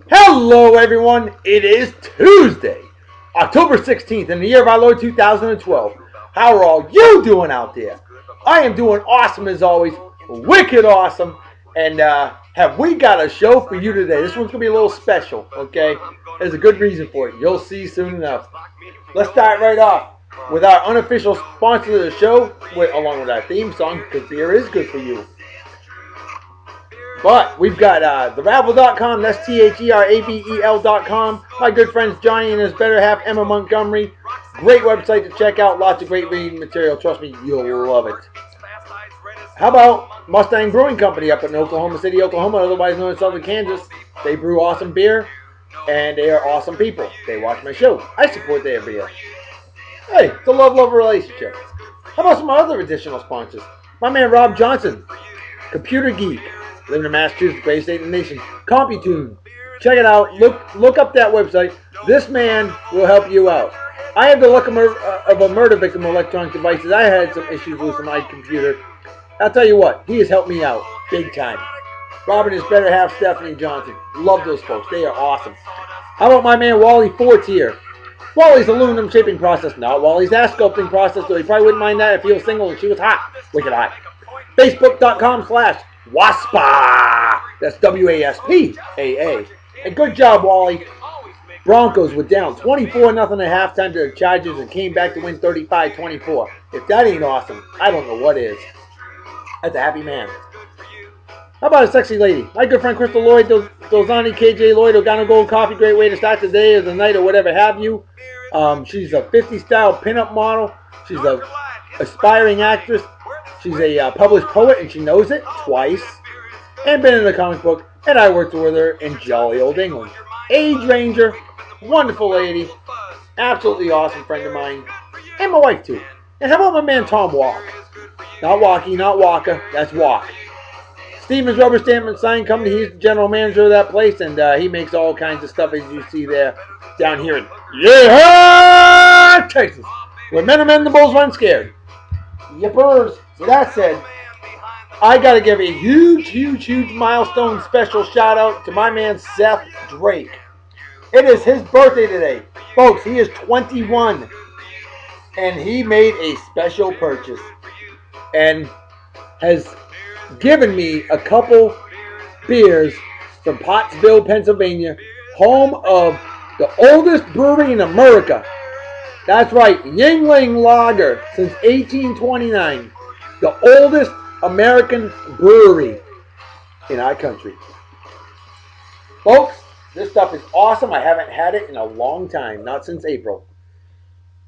Hello everyone, it is Tuesday, October 16th in the year of our Lord 2012. How are all you doing out there? I am doing awesome as always, wicked awesome, and have we got a show for you today. This one's going to be a little special, okay? There's a good reason for it. You'll see soon enough. Let's start right off with our unofficial sponsor of the show, along with our theme song, because beer is good for you. But we've got TheRabble.com, that's TheRabel.com. My good friends Johnny and his better half, Emma Montgomery. Great website to check out, lots of great reading material. Trust me, you'll love it. How about Mustang Brewing Company up in Oklahoma City, Oklahoma, otherwise known as Southern Kansas? They brew awesome beer, and they are awesome people. They watch my show. I support their beer. Hey, it's a love-love relationship. How about some other additional sponsors? My man Rob Johnson, Computer Geek. Living in Massachusetts, greatest state in the nation. CompuTune. Check it out. Look up that website. This man will help you out. I have the luck of a murder victim of electronic devices. I had some issues with my computer. I'll tell you what, he has helped me out big time. Robin is better half Stephanie Johnson. Love those folks. They are awesome. How about my man Wally Fort's here? Wally's aluminum shaping process. Not Wally's ass sculpting process, though he probably wouldn't mind that if he was single and she was hot. Wicked hot. Facebook.com/WASPA. That's WASPAA. And good job, Wally. Broncos were down 24-0 at halftime to the Chargers and came back to win 35-24. If that ain't awesome, I don't know what is. That's a happy man. How about a sexy lady? My good friend Crystal Lloyd, Dozani, KJ Lloyd, Ogana Gold Coffee. Great way to start the day or the night or whatever have you. She's a 50s style pinup model. She's an aspiring actress. She's a published poet, and she knows it twice. And been in the comic book, and I worked with her in jolly old England. Age Ranger, wonderful lady, absolutely awesome friend of mine, and my wife too. And how about my man Tom Walk? Not Walkie, not Walker, that's Walk. Stevens Rubber Stamp and Sign Company, he's the general manager of that place, and he makes all kinds of stuff as you see there down here in Texas, where men are men, the bulls run scared. Yippers. So that said, I got to give a huge milestone special shout out to my man Seth Drake. It is his birthday today. Folks, he is 21. And he made a special purchase. And has given me a couple beers from Pottsville, Pennsylvania. Home of the oldest brewery in America. That's right, Yuengling Lager since 1829. The oldest American brewery in our country. Folks, this stuff is awesome. I haven't had it in a long time, not since April.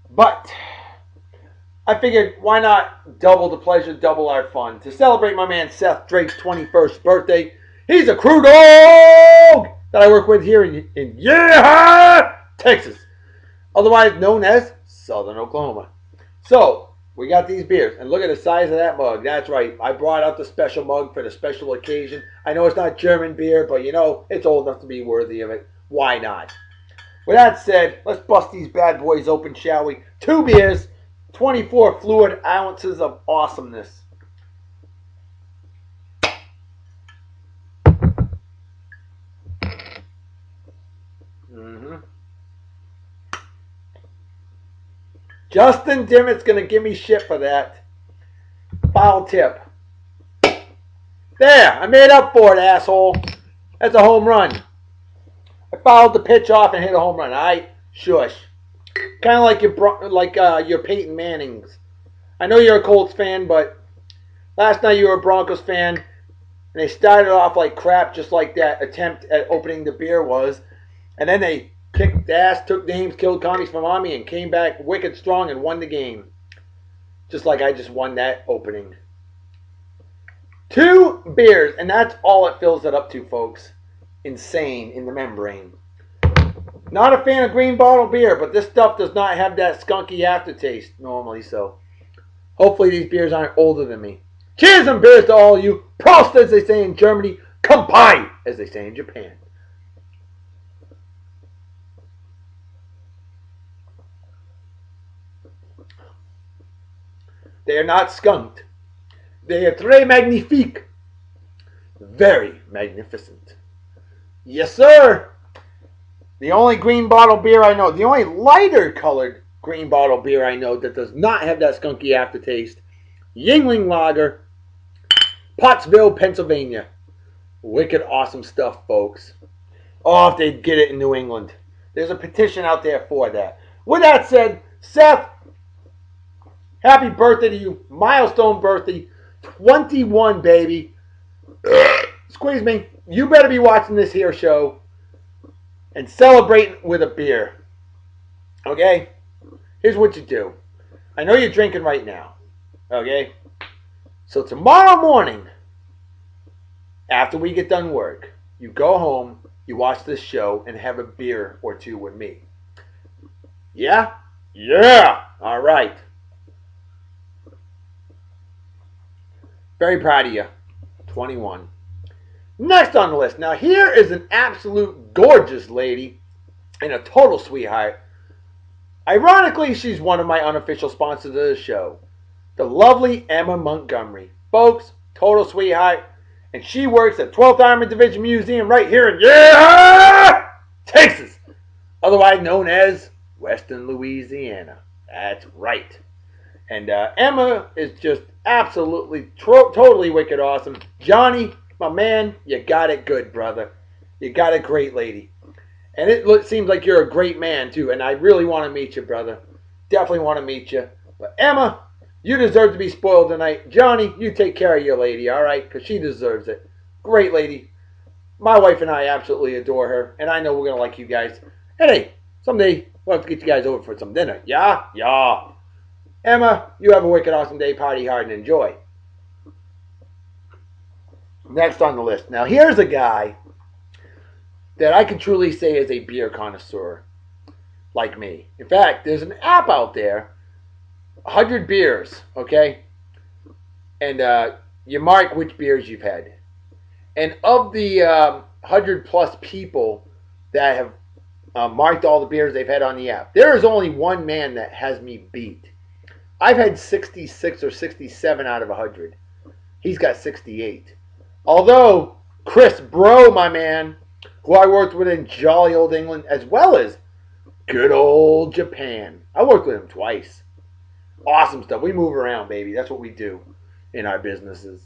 But I figured, why not double the pleasure, double our fun? To celebrate my man Seth Drake's 21st birthday, he's a crew dog that I work with here in Texas. Otherwise known as Southern Oklahoma. So, we got these beers, and look at the size of that mug. That's right, I brought out the special mug for the special occasion. I know it's not German beer, but you know, it's old enough to be worthy of it. Why not? With that said, let's bust these bad boys open, shall we? 2 beers, 24 fluid ounces of awesomeness. Justin Dimmitt's going to give me shit for that. Foul tip. There, I made up for it, asshole. That's a home run. I fouled the pitch off and hit a home run. Alright, shush. Kind of like your Peyton Mannings. I know you're a Colts fan, but last night you were a Broncos fan, and they started off like crap, just like that attempt at opening the beer was, and then they kicked ass, took names, killed commies from Army, and came back wicked strong and won the game. Just like I just won that opening. 2 beers, and that's all it fills it up to, folks. Insane in the membrane. Not a fan of green bottle beer, but this stuff does not have that skunky aftertaste normally, so hopefully these beers aren't older than me. Cheers and beers to all you. Prost, as they say in Germany. Kampai, as they say in Japan. They are not skunked. They are très magnifique. Very magnificent. Yes, sir. The only green bottle beer I know, the only lighter colored green bottle beer I know that does not have that skunky aftertaste, Yuengling Lager, Pottsville, Pennsylvania. Wicked awesome stuff, folks. Oh, if they'd get it in New England. There's a petition out there for that. With that said, Seth, happy birthday to you. Milestone birthday. 21, baby. Squeeze me. You better be watching this here show and celebrating with a beer. Okay? Here's what you do. I know you're drinking right now. Okay? So tomorrow morning, after we get done work, you go home, you watch this show, and have a beer or two with me. Yeah? Yeah! All right. Very proud of you. 21. Next on the list. Now, here is an absolute gorgeous lady and a total sweetheart. Ironically, she's one of my unofficial sponsors of the show. The lovely Emma Montgomery. Folks, total sweetheart. And she works at 12th Armored Division Museum right here in Texas. Otherwise known as Western Louisiana. That's right. And Emma is just absolutely, totally wicked awesome. Johnny, my man, you got it good, brother. You got a great lady. And it seems like you're a great man, too. And I really want to meet you, brother. Definitely want to meet you. But Emma, you deserve to be spoiled tonight. Johnny, you take care of your lady, all right? Because she deserves it. Great lady. My wife and I absolutely adore her. And I know we're going to like you guys. And hey, someday we'll have to get you guys over for some dinner. Yeah? Yeah. Emma, you have a wicked awesome day. Party hard and enjoy. Next on the list. Now, here's a guy that I can truly say is a beer connoisseur like me. In fact, there's an app out there, 100 beers, okay? And you mark which beers you've had. And of the 100 plus people that have marked all the beers they've had on the app, there is only one man that has me beat. I've had 66 or 67 out of 100. He's got 68. Although, Chris Bro, my man, who I worked with in jolly old England, as well as good old Japan. I worked with him twice. Awesome stuff. We move around, baby. That's what we do in our businesses.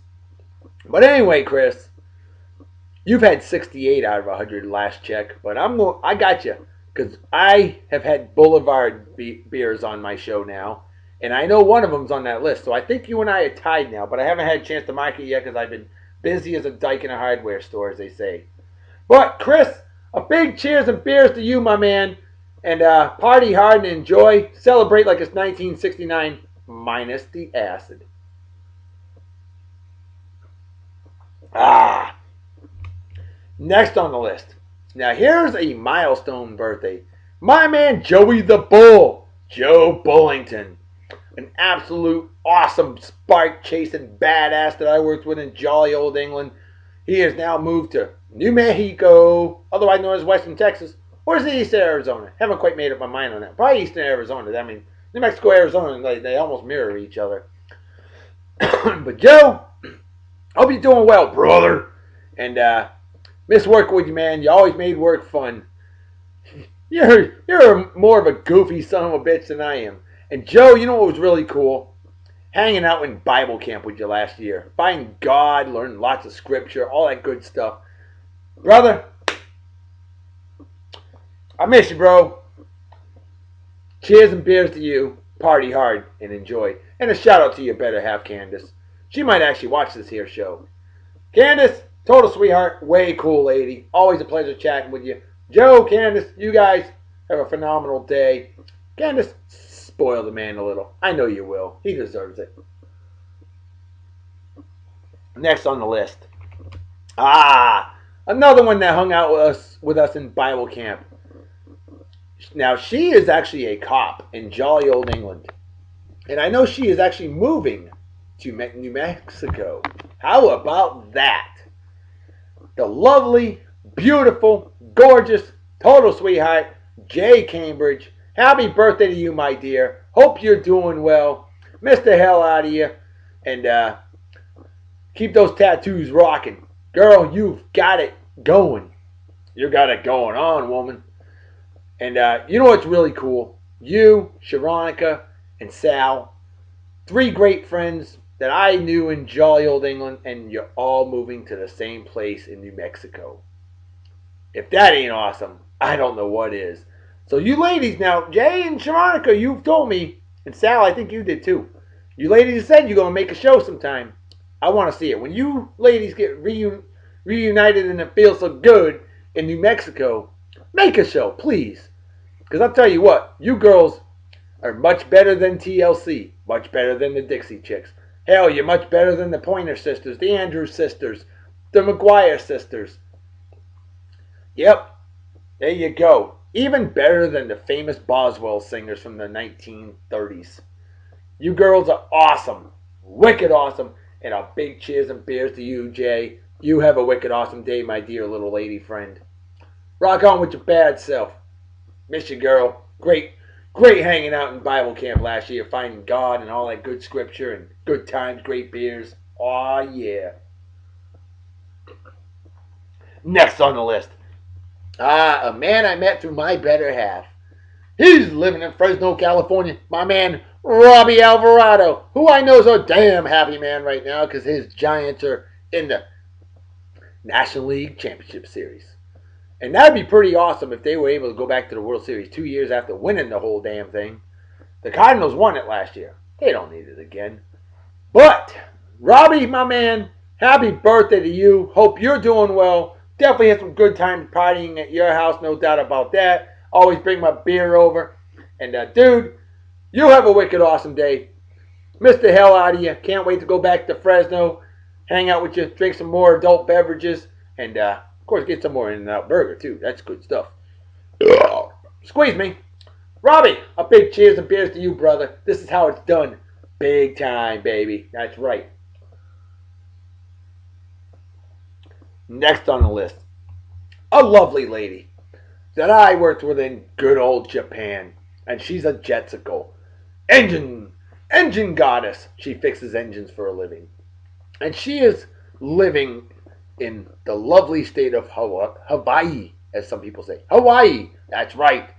But anyway, Chris, you've had 68 out of 100 last check, but I got you because I have had Boulevard beers on my show now. And I know one of them's on that list. So I think you and I are tied now. But I haven't had a chance to mark it yet because I've been busy as a dyke in a hardware store, as they say. But, Chris, a big cheers and beers to you, my man. And party hard and enjoy. Celebrate like it's 1969 minus the acid. Next on the list. Now, here's a milestone birthday. My man, Joey the Bull. Joe Bullington. An absolute awesome spark-chasing badass that I worked with in jolly old England. He has now moved to New Mexico, otherwise known as Western Texas, or is it Eastern Arizona? Haven't quite made up my mind on that. Probably Eastern Arizona. I mean, New Mexico, Arizona, they almost mirror each other. But Joe, I hope you're doing well, brother. And miss working with you, man. You always made work fun. You're more of a goofy son of a bitch than I am. And Joe, you know what was really cool? Hanging out in Bible camp with you last year. Finding God, learning lots of scripture, all that good stuff. Brother, I miss you, bro. Cheers and beers to you. Party hard and enjoy. And a shout out to your better half, Candace. She might actually watch this here show. Candace, total sweetheart, way cool lady. Always a pleasure chatting with you. Joe, Candace, you guys have a phenomenal day. Candace, spoil the man a little. I know you will. He deserves it. Next on the list. Another one that hung out with us in Bible camp. Now, she is actually a cop in jolly old England. And I know she is actually moving to New Mexico. How about that? The lovely, beautiful, gorgeous, total sweetheart, Jay Cambridge. Happy birthday to you, my dear. Hope you're doing well. Miss the hell out of you. And keep those tattoos rocking. Girl, you've got it going. You got it going on, woman. And you know what's really cool? You, Sharonica, and Sal, three great friends that I knew in jolly old England, and you're all moving to the same place in New Mexico. If that ain't awesome, I don't know what is. So you ladies now, Jay and Sharonica, you've told me, and Sal, I think you did too. You ladies said you're gonna make a show sometime. I want to see it. When you ladies get reunited and it feels so good in New Mexico, make a show, please. Because I'll tell you what, you girls are much better than TLC, much better than the Dixie Chicks. Hell, you're much better than the Pointer Sisters, the Andrews Sisters, the McGuire Sisters. Yep, there you go. Even better than the famous Boswell singers from the 1930s. You girls are awesome. Wicked awesome. And a big cheers and beers to you, Jay. You have a wicked awesome day, my dear little lady friend. Rock on with your bad self. Miss you, girl. Great hanging out in Bible camp last year, finding God and all that good scripture and good times, great beers. Aw, yeah. Next on the list. A man I met through my better half. He's living in Fresno, California. My man, Robby Alvarado, who I know is a damn happy man right now because his Giants are in the National League Championship Series. And that'd be pretty awesome if they were able to go back to the World Series 2 years after winning the whole damn thing. The Cardinals won it last year. They don't need it again. But, Robby, my man, happy birthday to you. Hope you're doing well. Definitely had some good time partying at your house, no doubt about that. Always bring my beer over. And, dude, you have a wicked awesome day. Miss the hell out of you. Can't wait to go back to Fresno, hang out with you, drink some more adult beverages, and, of course, get some more In-N-Out Burger, too. That's good stuff. Squeeze me. Robby, a big cheers and beers to you, brother. This is how it's done. Big time, baby. That's right. Next on the list, a lovely lady that I worked with in good old Japan. And she's a jetsicle. Engine goddess. She fixes engines for a living. And she is living in the lovely state of Hawaii, as some people say. Hawaii. That's right.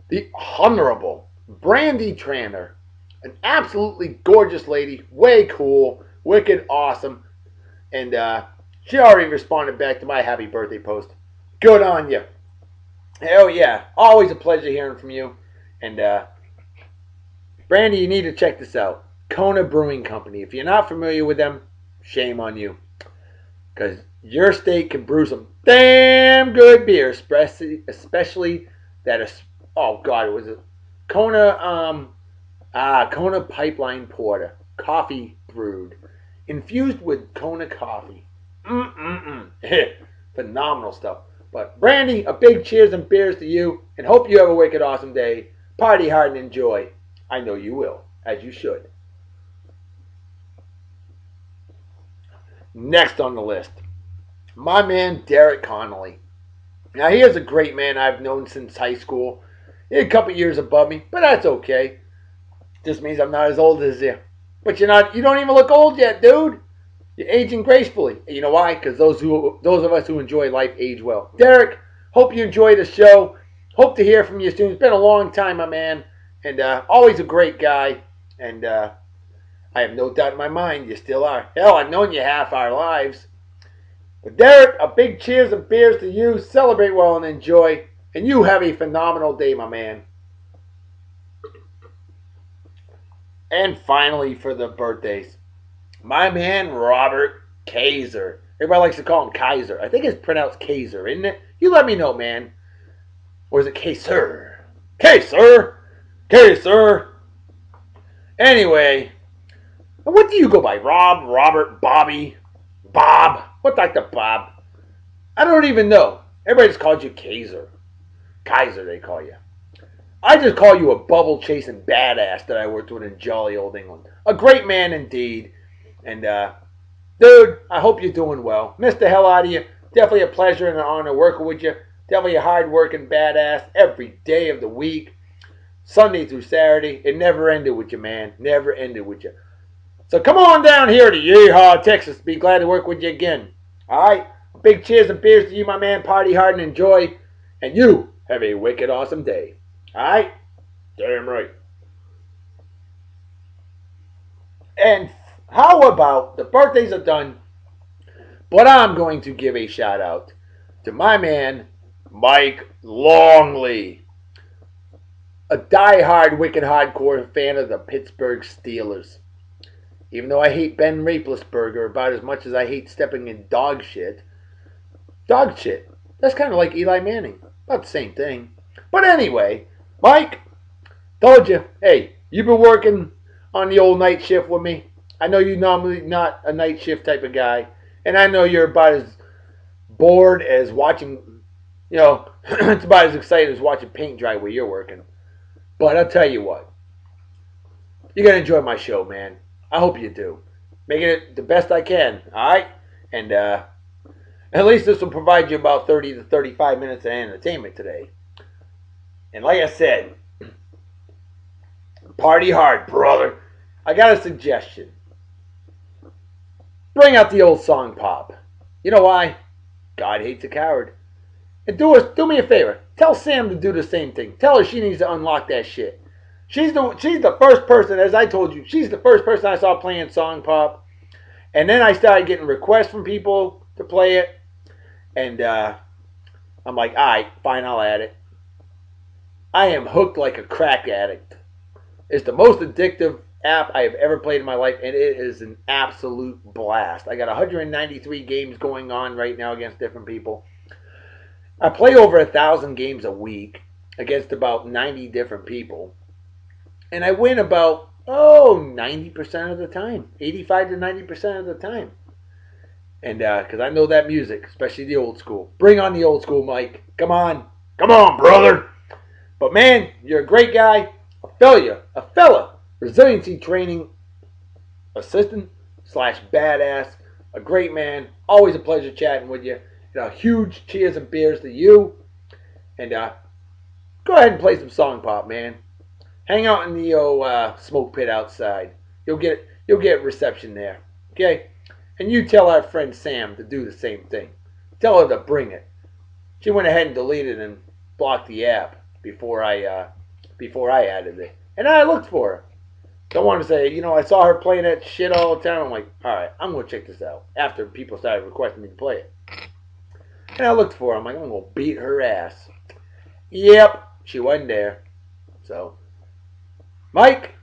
The Honorable Brandi Tranter. An absolutely gorgeous lady. Way cool. Wicked awesome. And she already responded back to my happy birthday post. Good on you. Hell yeah. Always a pleasure hearing from you. And Brandi, you need to check this out. Kona Brewing Company. If you're not familiar with them, shame on you. Because your state can brew some damn good beer. Especially that is, oh God, it was a Kona Pipeline Porter. Coffee brewed. Infused with Kona coffee. Phenomenal stuff. But Brandi, a big cheers and beers to you, and hope you have a wicked awesome day. Party hard and enjoy. I know you will, as you should. Next on the list, my man Derek Connolly. Now he is a great man I've known since high school. He's a couple years above me, but that's okay. Just means I'm not as old as you. But you don't even look old yet, dude. You're aging gracefully. You know why? Because those of us who enjoy life age well. Derek, hope you enjoy the show. Hope to hear from you soon. It's been a long time, my man. And always a great guy. And I have no doubt in my mind you still are. Hell, I've known you half our lives. But Derek, a big cheers and beers to you. Celebrate well and enjoy. And you have a phenomenal day, my man. And finally, for the birthdays, my man Robert Kaiser. Everybody likes to call him Kaiser. I think it's pronounced Kaiser, isn't it? You let me know, man. Or is it Kaiser? Kaiser! Kaiser! Anyway, what do you go by? Rob, Robert, Bobby, Bob? What like the Bob? I don't even know. Everybody just calls you Kaiser. Kaiser, they call you. I just call you a bubble-chasing badass that I worked with in jolly old England. A great man indeed. And, dude, I hope you're doing well. Missed the hell out of you. Definitely a pleasure and an honor working with you. Definitely a hard-working badass every day of the week. Sunday through Saturday. It never ended with you, man. Never ended with you. So come on down here to Yeehaw, Texas. Be glad to work with you again. All right? Big cheers and beers to you, my man. Party hard and enjoy. And you Have a wicked awesome day. Alright? Damn right. And how about the birthdays are done, but I'm going to give a shout out to my man, Mike Longley, a die-hard, wicked hardcore fan of the Pittsburgh Steelers. Even though I hate Ben Roethlisberger about as much as I hate stepping in dog shit. Dog shit. That's kind of like Eli Manning. About the same thing. But anyway, Mike, told you, hey, you've been working on the old night shift with me. I know you're normally not a night shift type of guy. And I know you're about as bored as watching, it's about as excited as watching paint dry where you're working. But I'll tell you what, you're going to enjoy my show, man. I hope you do. Making it the best I can, alright? And at least this will provide you about 30 to 35 minutes of entertainment today. And like I said, party hard, brother. I got a suggestion. Bring out the old song pop. You know why? God hates a coward. And do me a favor. Tell Sam to do the same thing. Tell her she needs to unlock that shit. She's the first person, as I told you, she's the first person I saw playing song pop. And then I started getting requests from people to play it. And I'm like, alright, fine, I'll add it. I am hooked like a crack addict. It's the most addictive app I have ever played in my life, and it is an absolute blast. I got 193 games going on right now against different people. I play over 1,000 games a week against about 90 different people. And I win about, 90% of the time. 85 to 90% of the time. And because I know that music, especially the old school. Bring on the old school, Mike. Come on. Come on, brother. But man, you're a great guy. A fella. Resiliency training assistant / badass. A great man. Always a pleasure chatting with you. And a huge cheers and beers to you. And go ahead and play some song pop, man. Hang out in the smoke pit outside. You'll get reception there. Okay? And you tell our friend Sam to do the same thing. Tell her to bring it. She went ahead and deleted and blocked the app before I added it. And I looked for her. Don't want to say, I saw her playing that shit all the time. I'm like, alright, I'm going to check this out. After people started requesting me to play it. And I looked for her. I'm like, I'm going to beat her ass. Yep, she wasn't there. So, Mike,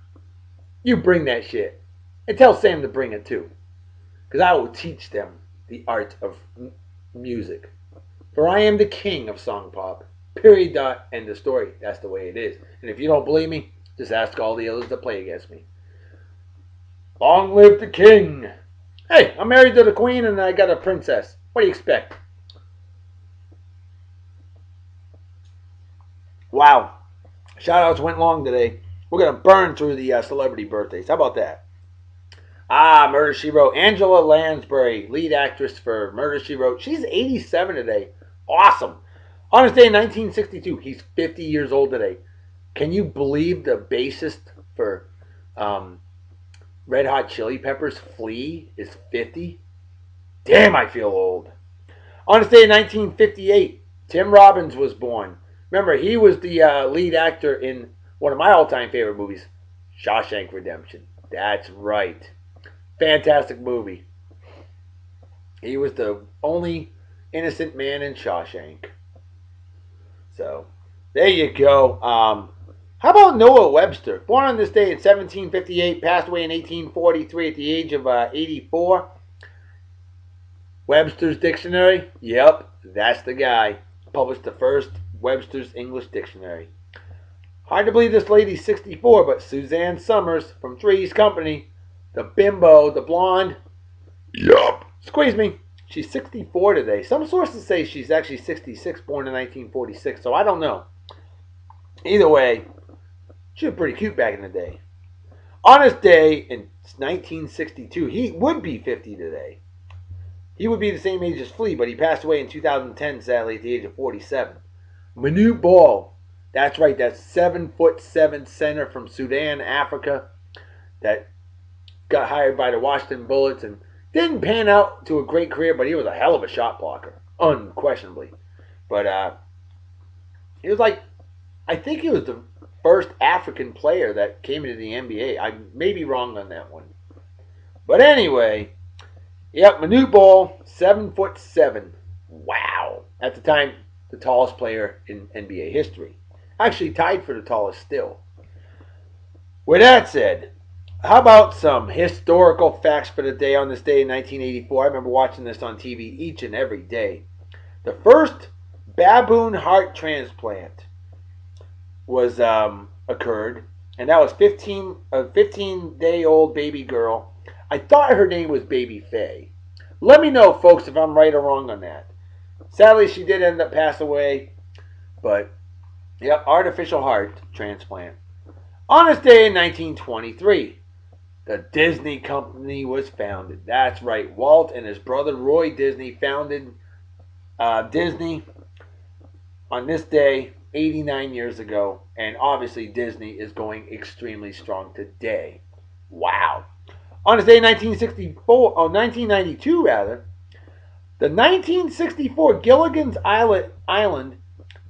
you bring that shit. And tell Sam to bring it too. Because I will teach them the art of music. For I am the king of song pop. Period, dot, end of story. That's the way it is. And if you don't believe me, just ask all the others that play against me. Long live the king. Hey, I'm married to the queen and I got a princess. What do you expect? Wow. Shoutouts went long today. We're going to burn through the celebrity birthdays. How about that? Murder, She Wrote. Angela Lansbury, lead actress for Murder, She Wrote. She's 87 today. Awesome. On his day in 1962, he's 50 years old today. Can you believe the bassist for Red Hot Chili Peppers, Flea, is 50? Damn, I feel old. On his day in 1958, Tim Robbins was born. Remember, he was the lead actor in one of my all-time favorite movies, Shawshank Redemption. That's right. Fantastic movie. He was the only innocent man in Shawshank. So, there you go. How about Noah Webster? Born on this day in 1758, passed away in 1843 at the age of 84. Webster's Dictionary? Yep, that's the guy. Published the first Webster's English Dictionary. Hard to believe this lady's 64, but Suzanne Summers from Three's Company, the bimbo, the blonde. Yup. Squeeze me. She's 64 today. Some sources say she's actually 66, born in 1946, so I don't know. Either way, she was pretty cute back in the day. On his day in 1962, he would be 50 today. He would be the same age as Flea, but he passed away in 2010, sadly, at the age of 47. Manute Ball. That's right, that 7'7" center from Sudan, Africa, that got hired by the Washington Bullets and didn't pan out to a great career, but he was a hell of a shot blocker, unquestionably. But He was like, I think he was the first African player that came into the NBA. I may be wrong on that one. But anyway, yep, Manute Bol, 7'7". Wow. At the time, the tallest player in NBA history. Actually tied for the tallest still. With that said, how about some historical facts for the day on this day in 1984? I remember watching this on TV each and every day. The first baboon heart transplant was occurred, and that was 15-day-old baby girl. I thought her name was Baby Faye. Let me know, folks, if I'm right or wrong on that. Sadly, she did end up passing away, but yep, artificial heart transplant. On this day in 1923, the Disney Company was founded. That's right, Walt and his brother Roy Disney founded Disney on this day 89 years ago, and obviously Disney is going extremely strong today. Wow. On this day 1992 rather, the 1964 Gilligan's Island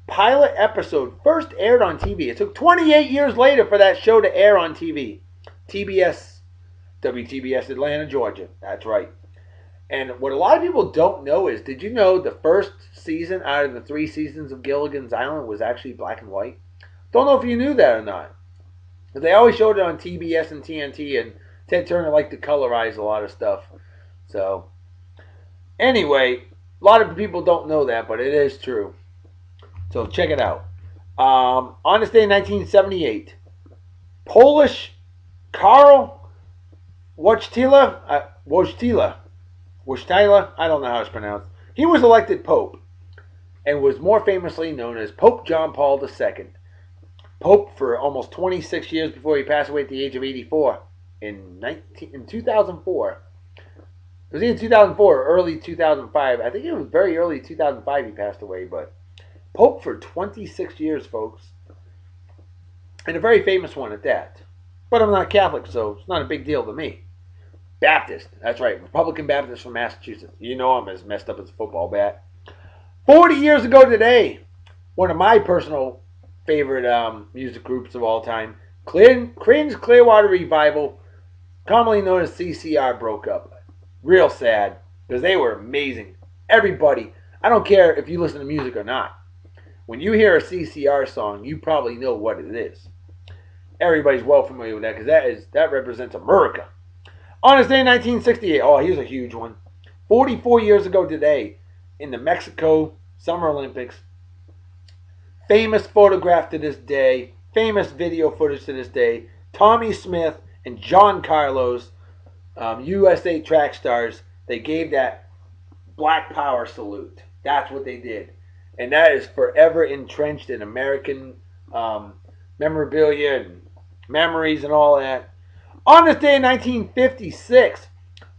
pilot episode first aired on TV. It took 28 years later for that show to air on TV. TBS, WTBS Atlanta, Georgia. That's right. And what a lot of people don't know is, did you know the first season out of the 3 seasons of Gilligan's Island was actually black and white? Don't know if you knew that or not. But they always showed it on TBS and TNT, and Ted Turner liked to colorize a lot of stuff. So, anyway, a lot of people don't know that, but it is true. So check it out. On this day in 1978, Polish Karl Wojtyla, I don't know how it's pronounced. He was elected Pope and was more famously known as Pope John Paul II. Pope for almost 26 years before he passed away at the age of 84 in 2004. It was either 2004 or early 2005. I think it was very early 2005 he passed away, but Pope for 26 years, folks. And a very famous one at that. But I'm not Catholic, so it's not a big deal to me. Baptist. That's right. Republican Baptist from Massachusetts. You know I'm as messed up as a football bat. 40 years ago today, one of my personal favorite music groups of all time, Creedence Clearwater Revival, commonly known as CCR, broke up. Real sad, because they were amazing. Everybody, I don't care if you listen to music or not. When you hear a CCR song, you probably know what it is. Everybody's well familiar with that, because that represents America. On this day in 1968, oh, here's a huge one. 44 years ago today, in the Mexico Summer Olympics, famous photograph to this day, famous video footage to this day, Tommy Smith and John Carlos, USA track stars, they gave that Black Power salute. That's what they did. And that is forever entrenched in American memorabilia and memories and all that. On this day in 1956,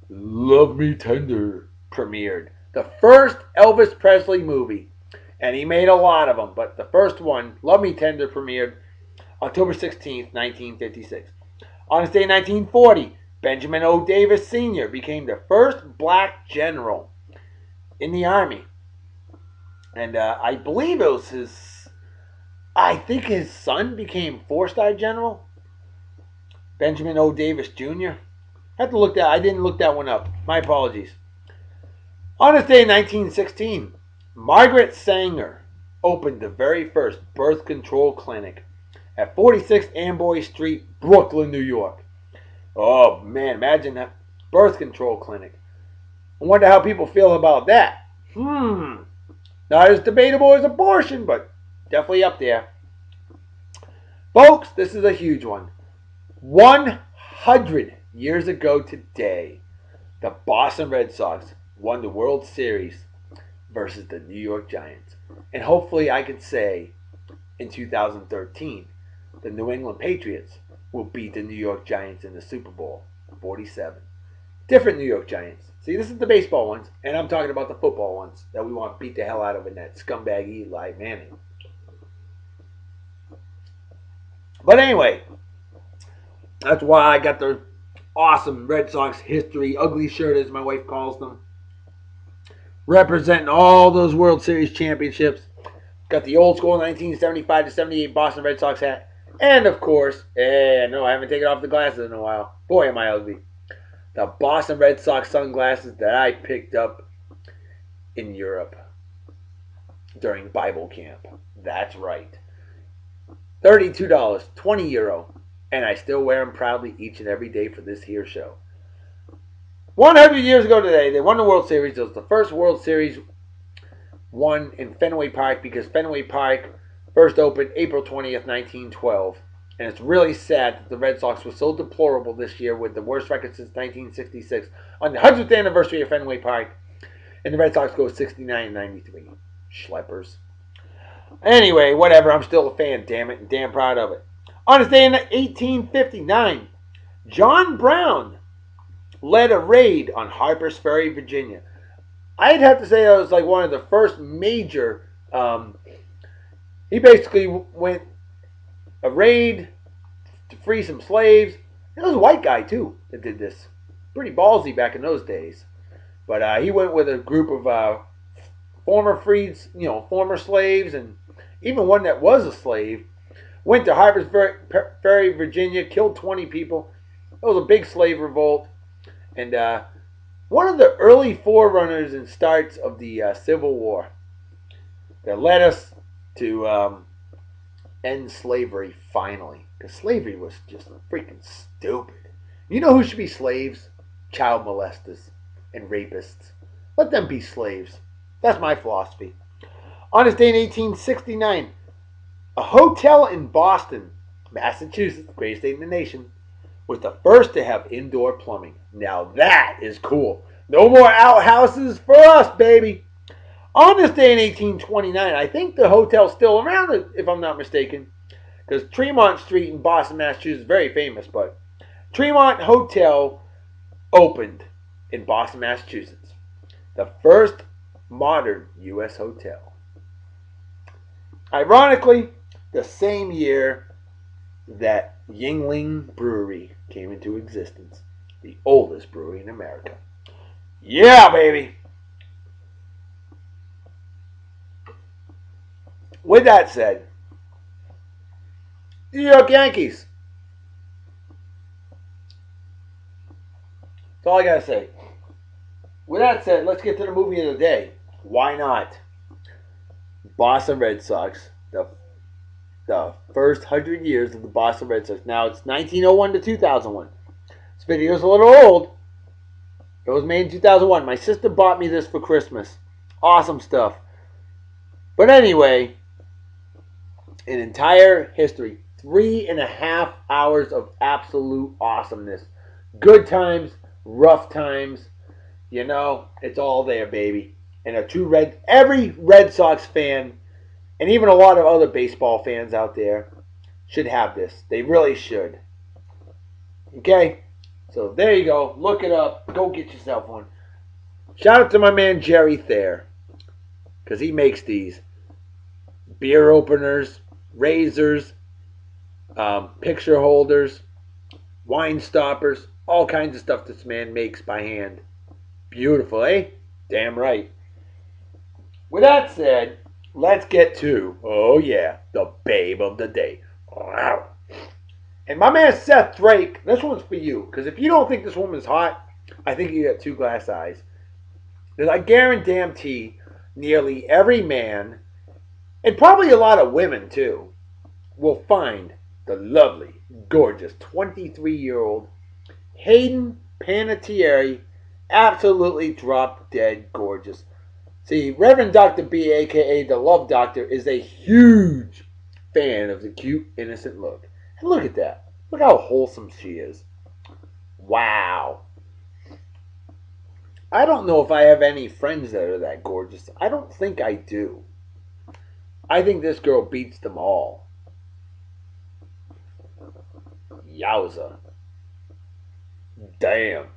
Love Me Tender premiered. The first Elvis Presley movie. And he made a lot of them, but the first one, Love Me Tender, premiered October 16th, 1956. On this day in 1940, Benjamin O. Davis Sr. became the first black general in the Army. And I believe it was I think his son became 4-star general. Benjamin O. Davis Jr. I didn't look that one up. My apologies. On this day in 1916, Margaret Sanger opened the very first birth control clinic at 46 Amboy Street, Brooklyn, New York. Oh man, imagine that birth control clinic. I wonder how people feel about that. Not as debatable as abortion, but definitely up there. Folks, this is a huge one. 100 years ago today, the Boston Red Sox won the World Series versus the New York Giants. And hopefully I can say in 2013, the New England Patriots will beat the New York Giants in the Super Bowl 47. Different New York Giants. See, this is the baseball ones, and I'm talking about the football ones that we want to beat the hell out of in that scumbag Eli Manning. But anyway, that's why I got the awesome Red Sox history ugly shirt, as my wife calls them, representing all those World Series championships. Got the old school 1975 to 78 Boston Red Sox hat. And of course, no, I haven't taken off the glasses in a while. Boy, am I ugly. The Boston Red Sox sunglasses that I picked up in Europe during Bible camp. That's right. $32, €20, and I still wear them proudly each and every day for this here show. 100 years ago today, they won the World Series. It was the first World Series won in Fenway Park because Fenway Park first opened April 20th, 1912. And it's really sad that the Red Sox were so deplorable this year with the worst record since 1966 on the 100th anniversary of Fenway Park. And the Red Sox go 69-93. Schleppers. Anyway, whatever. I'm still a fan, damn it, and damn proud of it. On this day in 1859, John Brown led a raid on Harper's Ferry, Virginia. I'd have to say that was like one of the first major. He basically went a raid to free some slaves. It was a white guy too that did this. Pretty ballsy back in those days. But he went with a group of former freeds, former slaves, and even one that was a slave. Went to Harper's Ferry, Virginia, killed 20 people. It was a big slave revolt. And one of the early forerunners and starts of the Civil War that led us to end slavery finally. Because slavery was just freaking stupid. You know who should be slaves? Child molesters and rapists. Let them be slaves. That's my philosophy. On this day in 1869, a hotel in Boston, Massachusetts, greatest state in the nation, was the first to have indoor plumbing. Now that is cool. No more outhouses for us, baby. On this day in 1829, I think the hotel's still around, if I'm not mistaken, because Tremont Street in Boston, Massachusetts is very famous, but Tremont Hotel opened in Boston, Massachusetts. The first modern U.S. hotel. Ironically, the same year that Yuengling Brewery came into existence. The oldest brewery in America. Yeah, baby! With that said, New York Yankees. That's all I gotta say. With that said, let's get to the movie of the day. Why not? Boston Red Sox. The first 100 years of the Boston Red Sox. Now it's 1901 to 2001. This video is a little old. It was made in 2001. My sister bought me this for Christmas. Awesome stuff. But anyway, an entire history. 3.5 hours of absolute awesomeness. Good times, rough times. It's all there, baby. And every Red Sox fan, and even a lot of other baseball fans out there, should have this. They really should. Okay? So there you go. Look it up. Go get yourself one. Shout out to my man Jerry Thayer, because he makes these beer openers, razors, picture holders, wine stoppers, all kinds of stuff this man makes by hand. Beautiful, eh? Damn right. With that said, let's get to, the babe of the day. Wow. And my man Seth Drake, this one's for you. Because if you don't think this woman's hot, I think you got two glass eyes. Because I guarantee nearly every man, and probably a lot of women too, will find the lovely, gorgeous 23-year-old Hayden Panettiere absolutely drop dead gorgeous. See, Reverend Dr. B, a.k.a. the Love Doctor, is a huge fan of the cute, innocent look. And look at that. Look how wholesome she is. Wow. I don't know if I have any friends that are that gorgeous. I don't think I do. I think this girl beats them all. Yowza. Damn.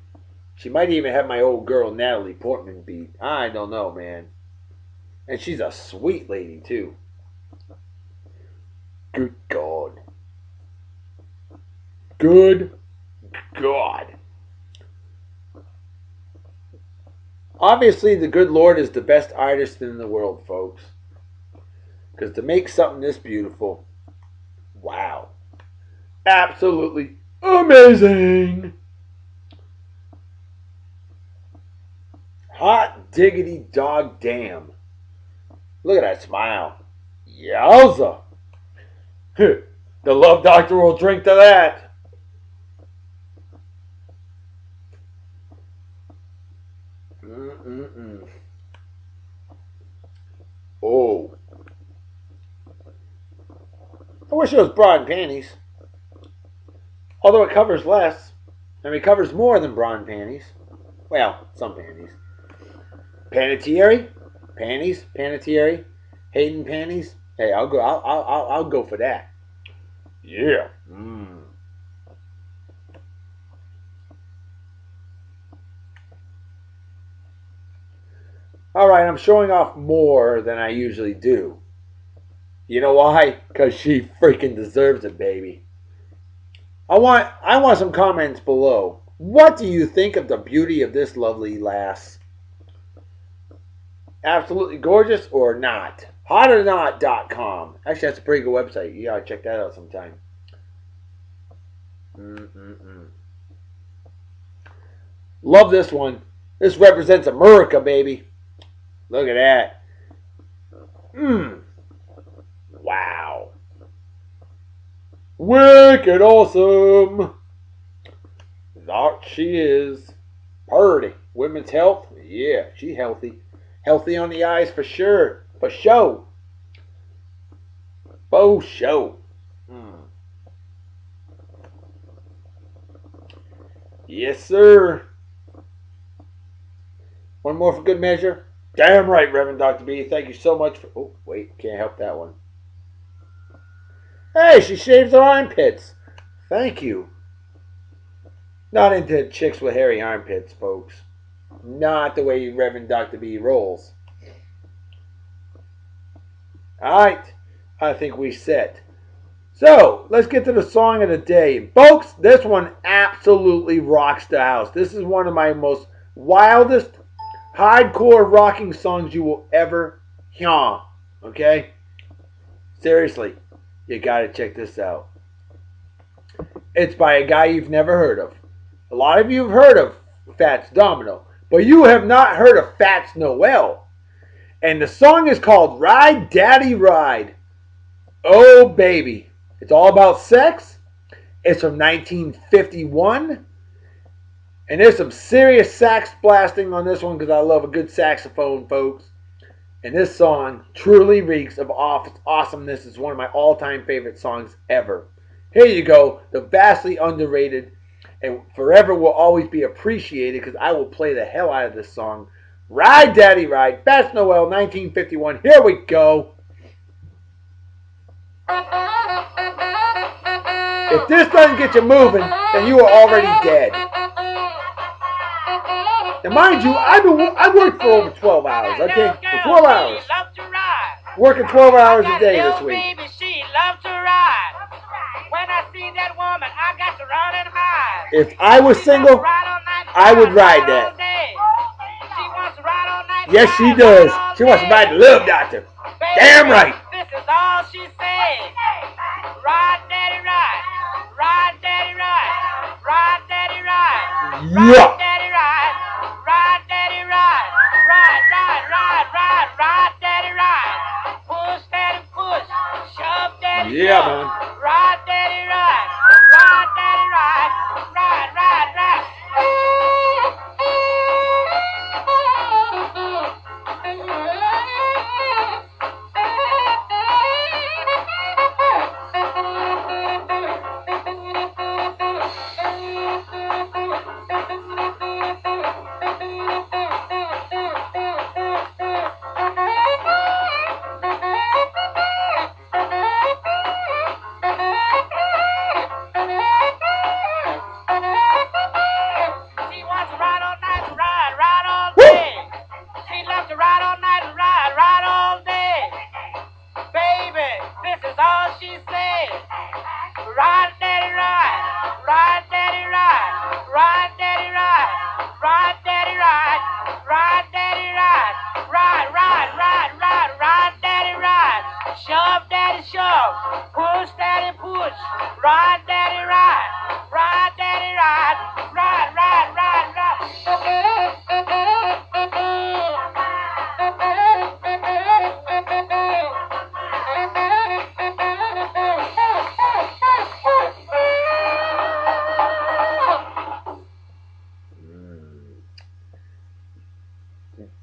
She might even have my old girl Natalie Portman beat. I don't know, man. And she's a sweet lady, too. Good God. Good God. Obviously, the good Lord is the best artist in the world, folks. Because to make something this beautiful, wow. Absolutely amazing. Hot diggity dog damn. Look at that smile. Yowza. The love doctor will drink to that. Mm-mm-mm. Oh. I wish it was bra and panties. Although it covers less. I mean, it covers more than bra and panties. Well, some panties. Panettiere? Panties? Panettiere? Hayden panties? Hey, I'll go. I'll go for that. Yeah. Mm. All right, I'm showing off more than I usually do. You know why? Because she freaking deserves it, baby. I want some comments below. What do you think of the beauty of this lovely lass? Absolutely gorgeous or not? Hotornot.com. Actually, that's a pretty good website. You gotta check that out sometime. Mm-mm-mm. Love this one. This represents America, baby. Look at that. Mmm. Wow. Wicked awesome. That she is. Purdy. Women's health? Yeah, she healthy. Healthy on the eyes for sure. For show. For show. Mm. Yes, sir. One more for good measure. Damn right, Reverend Dr. B. Thank you so much for... Oh, wait. Can't help that one. Hey, she shaves her armpits. Thank you. Not into chicks with hairy armpits, folks. Not the way Reverend Dr. B rolls. Alright. I think we set. So, let's get to the song of the day. Folks, this one absolutely rocks the house. This is one of my most wildest, hardcore rocking songs you will ever hear. Okay? Seriously, you gotta check this out. It's by a guy you've never heard of. A lot of you have heard of Fats Domino, but you have not heard of Fats Noel. And the song is called Ride Daddy Ride. Oh, baby. It's all about sex. It's from 1951. And there's some serious sax blasting on this one because I love a good saxophone, folks. And this song truly reeks of awesomeness. It's one of my all-time favorite songs ever. Here you go. The vastly underrated and forever will always be appreciated because I will play the hell out of this song. Ride Daddy Ride. Fats Noel, 1951. Here we go. If this doesn't get you moving, then you are already dead. And mind you, I worked for over 12 hours, okay? For 12 hours. Working 12 hours a day this week. If I was single, I would ride that. Yes, she does. She wants to ride the love doctor. Damn right. This is all she said. Ride, daddy, ride. Ride, daddy, ride. Ride, daddy, ride. Ride, daddy, ride. Ride, daddy, ride. Ride, ride, ride, ride. Ride, daddy, ride. Push, daddy, push. Shove, daddy, yeah, man. Ride, daddy, ride. Ride, daddy, ride. Ride, ride, ride. Shove, daddy, shove. Push, daddy, push. Ride, daddy, ride. Ride, daddy, ride. Ride, ride, ride,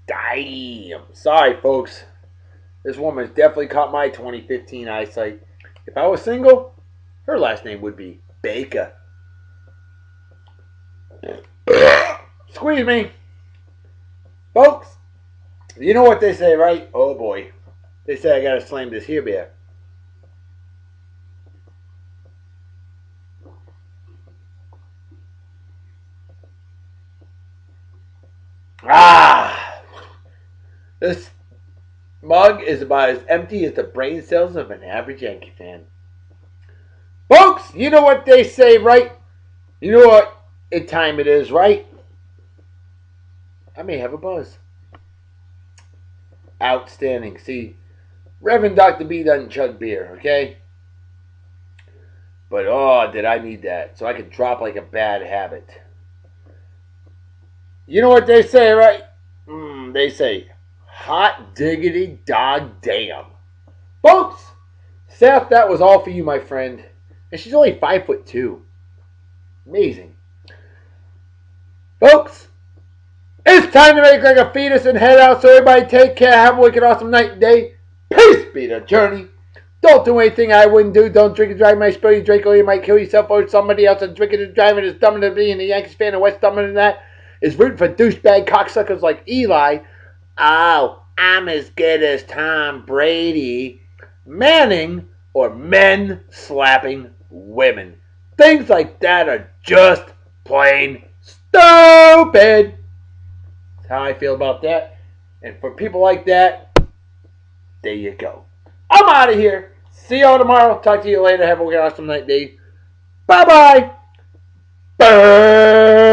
Damn. Sorry, folks. This woman's definitely caught my 2015 eyesight. If I was single, her last name would be Baker. Squeeze me. Folks, you know what they say, right? Oh boy. They say I gotta slam this here beer. Ah! This mug is about as empty as the brain cells of an average Yankee fan. Folks, you know what they say, right? You know what time it is, right? I may have a buzz. Outstanding. See, Reverend Dr. B doesn't chug beer, okay? But oh, did I need that so I could drop like a bad habit. You know what they say, right? They say, hot diggity dog damn. Folks, Seth, that was all for you, my friend. And she's only 5'2". Amazing. Folks, it's time to make like a fetus and head out. So everybody take care. Have a wicked awesome night and day. Peace be the journey. Don't do anything I wouldn't do. Don't drink and drive. My spill you drink or you might kill yourself or somebody else. And drinking and driving is dumber than being a Yankees fan and what's dumber than that is rooting for douchebag cocksuckers like Eli. Oh, I'm as good as Tom Brady. Manning or men slapping women. Things like that are just plain stupid. That's how I feel about that. And for people like that, there you go. I'm out of here. See y'all tomorrow. Talk to you later. Have a awesome night, day. Bye-bye. Bye.